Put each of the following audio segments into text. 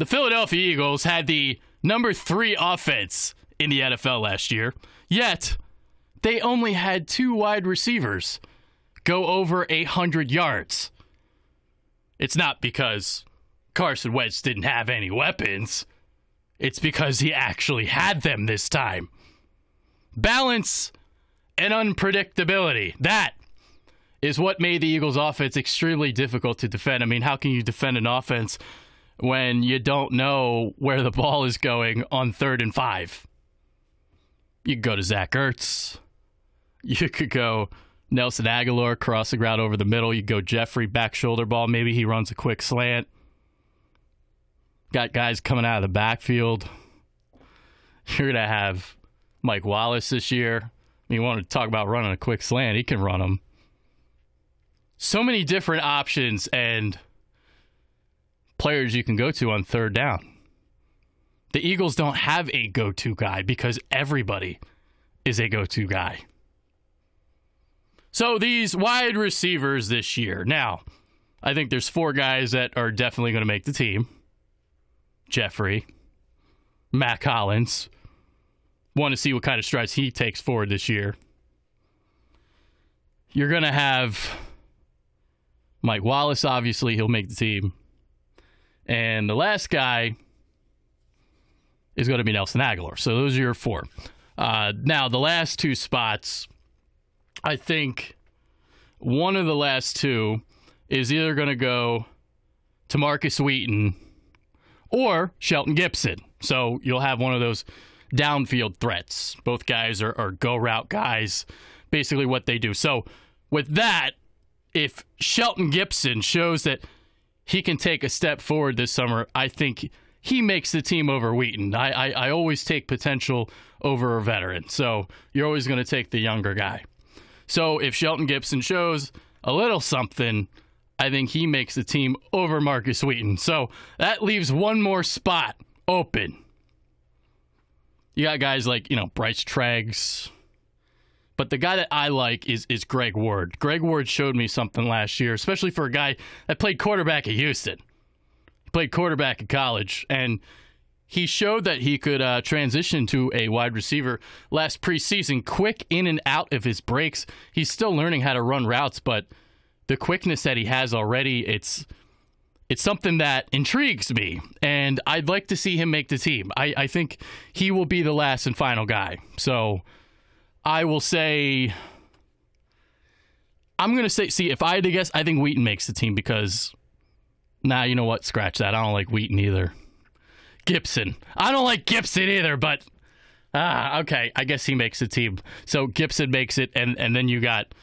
The Philadelphia Eagles had the number 3 offense in the NFL last year, yet they only had 2 wide receivers go over 100 yards. It's not because Carson Wentz didn't have any weapons. It's because he actually had them this time. Balance and unpredictability. That is what made the Eagles' offense extremely difficult to defend. I mean, how can you defend an offense when you don't know where the ball is going on 3rd and 5? You could go to Zach Ertz. You could go Nelson Aguilar, crossing route over the middle. You go Jeffrey, back shoulder ball. Maybe he runs a quick slant. Got guys coming out of the backfield. You're going to have Mike Wallace this year. I mean, you want to talk about running a quick slant. He can run them. So many different options and players you can go to on 3rd down. The Eagles don't have a go-to guy because everybody is a go-to guy. So these wide receivers this year. Now, I think there's 4 guys that are definitely going to make the team. Jeffrey, Matt Collins. Want to see what kind of strides he takes forward this year. You're going to have Mike Wallace, obviously. He'll make the team. And the last guy is going to be Nelson Aguilar. So those are your 4. Now, the last 2 spots, I think one of the last 2 is either going to go to Marcus Wheaton or Shelton Gibson. So you'll have one of those downfield threats. Both guys are go route guys, basically what they do. So with that, if Shelton Gibson shows that he can take a step forward this summer, I think he makes the team over Wheaton. I always take potential over a veteran. So you're always going to take the younger guy. So if Shelton Gibson shows a little something, I think he makes the team over Marcus Wheaton. So that leaves one more spot open. You got guys like, Bryce Treggs. But the guy that I like is Greg Ward. Greg Ward showed me something last year, especially for a guy that played quarterback at Houston. He played quarterback at college, and he showed that he could transition to a wide receiver last preseason, quick in and out of his breaks. He's still learning how to run routes, but the quickness that he has already, it's something that intrigues me, and I'd like to see him make the team. I think he will be the last and final guy. So I will say, if I had to guess, I think Wheaton makes the team because, you know what? Scratch that. I don't like Wheaton either. Gibson. I don't like Gibson either, but, okay. I guess he makes the team. So Gibson makes it, and then you got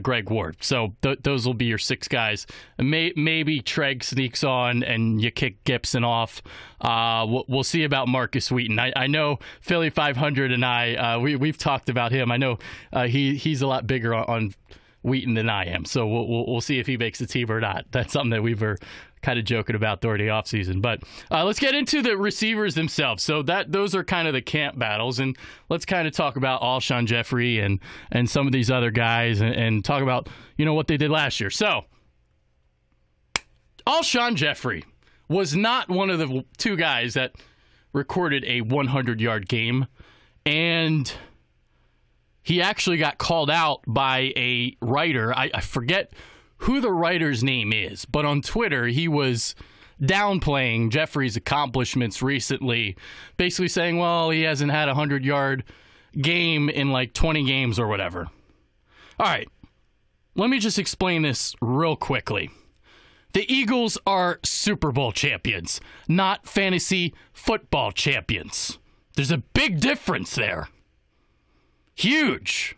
Greg Ward. So those will be your 6 guys. Maybe Treg sneaks on and you kick Gibson off. We'll see about Marcus Wheaton. I know Philly 500 and we've talked about him. I know he's a lot bigger on Wheaton than I am. So we'll see if he makes the team or not. That's something that we were kind of joking about during the offseason. But let's get into the receivers themselves. So those are kind of the camp battles. And let's kind of talk about Alshon Jeffrey and some of these other guys and talk about, what they did last year. So Alshon Jeffrey was not one of the 2 guys that recorded a 100-yard game. And he actually got called out by a writer. I forget who the writer's name is, but on Twitter, he was downplaying Jeffrey's accomplishments recently, basically saying, well, he hasn't had a 100-yard game in like 20 games or whatever. All right, let me just explain this real quickly. The Eagles are Super Bowl champions, not fantasy football champions. There's a big difference there. Huge.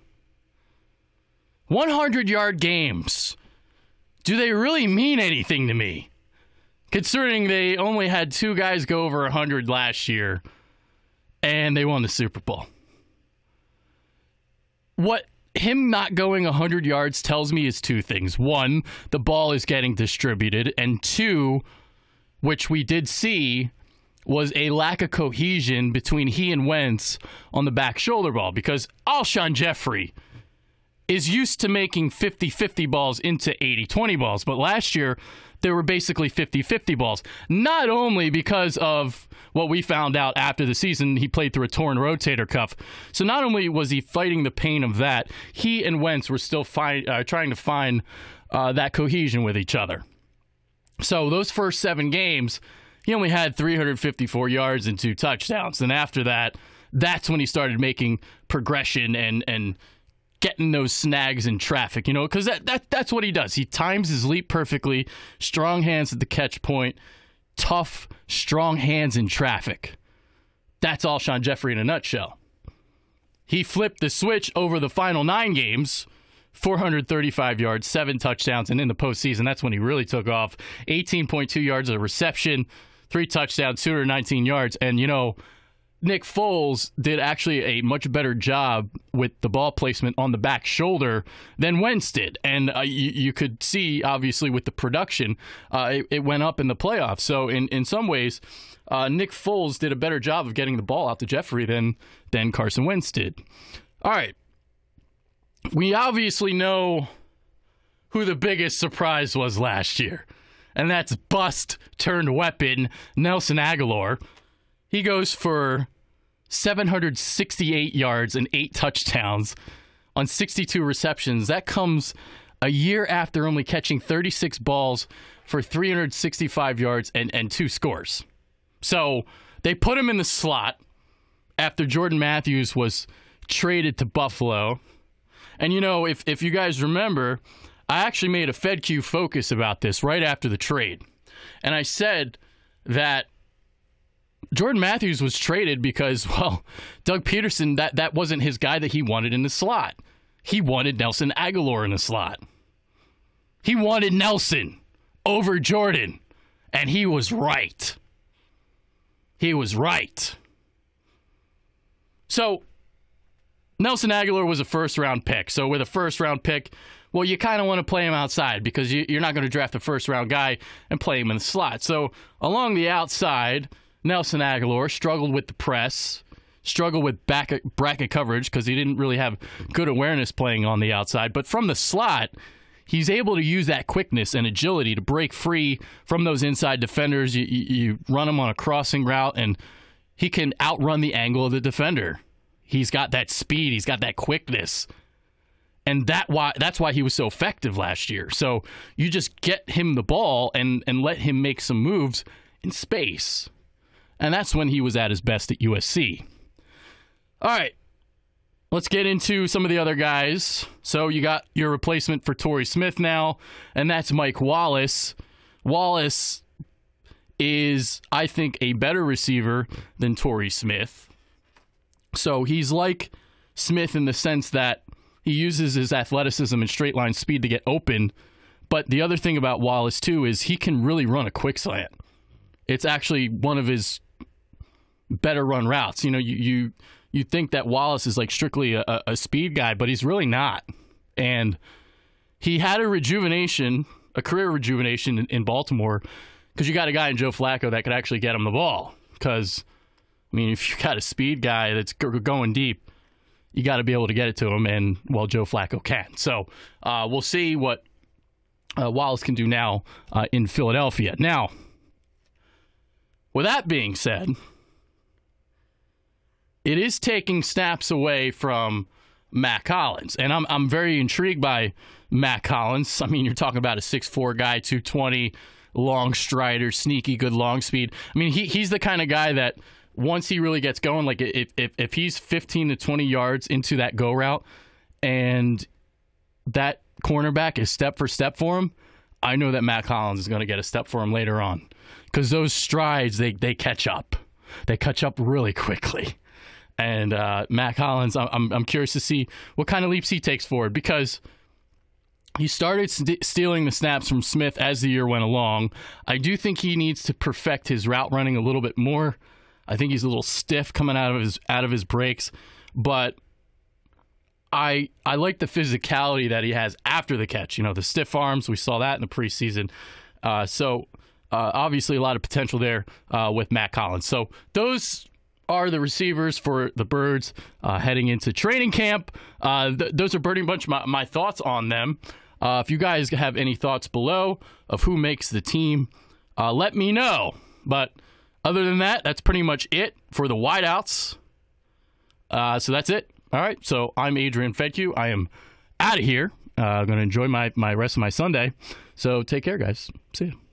100-yard games. Do they really mean anything to me? Considering they only had 2 guys go over 100 last year, and they won the Super Bowl. What him not going 100 yards tells me is 2 things. 1, the ball is getting distributed, and 2, which we did see, was a lack of cohesion between he and Wentz on the back shoulder ball, because Alshon Jeffrey is used to making 50-50 balls into 80-20 balls. But last year, they were basically 50-50 balls. Not only because of what we found out after the season, he played through a torn rotator cuff. So not only was he fighting the pain of that, he and Wentz were still trying to find that cohesion with each other. So those first 7 games, he only had 354 yards and 2 touchdowns. And after that, that's when he started making progression and getting those snags in traffic, because that's what he does. He times his leap perfectly, strong hands at the catch point, tough, strong hands in traffic. That's Alshon Jeffrey in a nutshell. He flipped the switch over the final 9 games, 435 yards, 7 touchdowns, and in the postseason, that's when he really took off. 18.2 yards of reception, 3 touchdowns, 219 yards, and Nick Foles did actually a much better job with the ball placement on the back shoulder than Wentz did. And you could see, obviously, with the production, it went up in the playoffs. So in some ways, Nick Foles did a better job of getting the ball out to Jeffrey than Carson Wentz did. All right. We obviously know who the biggest surprise was last year, and that's bust-turned-weapon Nelson Agholor. He goes for 768 yards and 8 touchdowns on 62 receptions. That comes a year after only catching 36 balls for 365 yards and 2 scores. So they put him in the slot after Jordan Matthews was traded to Buffalo. And, if you guys remember, I actually made a FedQ focus about this right after the trade. And I said that Jordan Matthews was traded because, Doug Peterson, that wasn't his guy that he wanted in the slot. He wanted Nelson Agholor in the slot. He wanted Nelson over Jordan, and he was right. He was right. So, Nelson Agholor was a first-round pick. So, with a first-round pick, you kind of want to play him outside because you're not going to draft a first-round guy and play him in the slot. So, along the outside, Nelson Agholor struggled with the press, struggled with bracket coverage because he didn't really have good awareness playing on the outside. But from the slot, he's able to use that quickness and agility to break free from those inside defenders. You run him on a crossing route, and he can outrun the angle of the defender. He's got that speed. He's got that quickness. And that's why he was so effective last year. So you just get him the ball and let him make some moves in space. And that's when he was at his best at USC. All right, let's get into some of the other guys. So you got your replacement for Torrey Smith now, and that's Mike Wallace. Wallace is, I think, a better receiver than Torrey Smith. So he's like Smith in the sense that he uses his athleticism and straight line speed to get open. But the other thing about Wallace, too, is he can really run a quick slant. It's actually one of his better run routes. You think that Wallace is like strictly a speed guy, but he's really not. And he had a career rejuvenation in Baltimore because you got a guy in Joe Flacco that could actually get him the ball. Because, if you got a speed guy that's going deep, you got to be able to get it to him, and, Joe Flacco can. So we'll see what Wallace can do now in Philadelphia. Now, with that being said, it is taking snaps away from Mack Hollins, and I'm very intrigued by Mack Hollins. You're talking about a 6'4" guy, 220, long strider, sneaky, good long speed. He's the kind of guy that once he really gets going, like if he's 15 to 20 yards into that go route and that cornerback is step for step for him, I know that Mack Hollins is going to get a step for him later on because those strides, they catch up. They catch up really quickly. And Mack Hollins, I'm curious to see what kind of leaps he takes forward because he started stealing the snaps from Smith as the year went along. I do think he needs to perfect his route running a little bit more. I think he's a little stiff coming out of his breaks, but I like the physicality that he has after the catch. The stiff arms, we saw that in the preseason. So obviously a lot of potential there with Mack Hollins. So those are the receivers for the Birds heading into training camp. Those are pretty much my thoughts on them. If you guys have any thoughts below of who makes the team, let me know. But other than that, that's pretty much it for the wideouts. So that's it. All right, so I'm Adrian Fedke. I am out of here. I'm going to enjoy my rest of my Sunday. So take care, guys. See you.